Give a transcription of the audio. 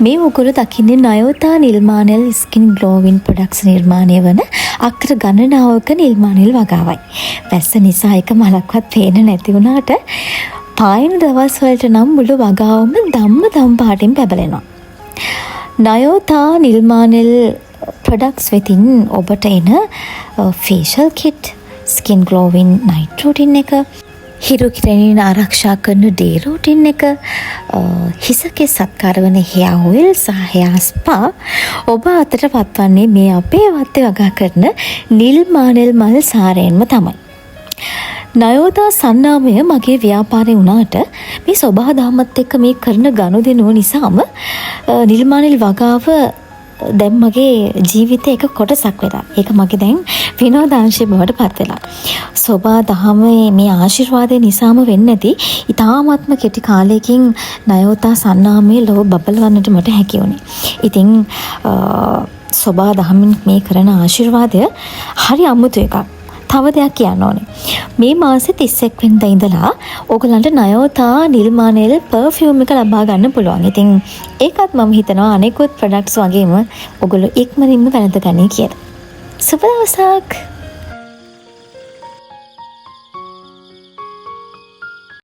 මේ ඔගොල්ලෝ දකින්නේ නයෝතා නිල්මානෙල් ස්කින් ග්ලෝවින් ප්‍රොඩක්ට්ස් නිර්මාණය වන අක්‍ර ගණනාවක නිල්මානෙල් වගාවයි. වැස්ස නිසා එක මලක්වත් පේන්නේ නැති වුණාට පායන දවස් වලට නම් මුළු වගාවම ධම්ම පාටින් පැබලෙනවා. නයෝතා නිල්මානෙල් ප්‍රොඩක්ට්ස් වෙතින් ඔබට එන ෆේෂල් කිට්, ස්කින් ග්ලෝවින් නයිට් රූටින් එක, හිරු කිරණින් ආරක්ෂා කරන ඩේ රූටින් එක, හිසකේ සත්කාර වන හෙයා ඔයිල් සහ හෙයා ස්පා ඔබ අතට පත්වන්නේ මේ අපේ වත්තේ වගා කරන නිල්මානෙල් මල් සාරයෙන්ම තමයි. නයෝතා සන්නාමය මගේ ව්‍යාපාරේ වුණාට මේ සබහා දහමත් එක්ක මේ කරන ගනුදෙනුව නිසාම නිල්මානෙල් වගාව දැන් මගේ ජීවිතේ එක කොටසක් වෙලා. ඒක මගේ දැන් විනෝදාංශය බවට පත් වෙලා. සෝබා දහමේ මේ ආශිර්වාදය නිසාම වෙන්නේ නැති ඊ타ත්ම කෙටි කාලයකින් නයෝතා සන්නාමයේ ලොව බබලවන්නට මට හැකි වුණේ. ඉතින් සෝබා දහමින් මේ කරන ආශිර්වාදය හරි අමුතු එකක්. තව දෙයක් කියන්න ඕනේ. මේ මාසේ 31 වෙනිදා ඉඳලා ඕගලන්ට නයෝතා නිල්මානෙල් පර්ෆියුම් එක ලබා ගන්න පුළුවන්. ඉතින් ඒකත් මම හිතනවා අනෙකුත් ප්‍රොඩක්ට්ස් වගේම ඕගොල්ලෝ ඉක්මනින්ම වැළඳ ගන්නේ කියලා. සුබ දවසක්.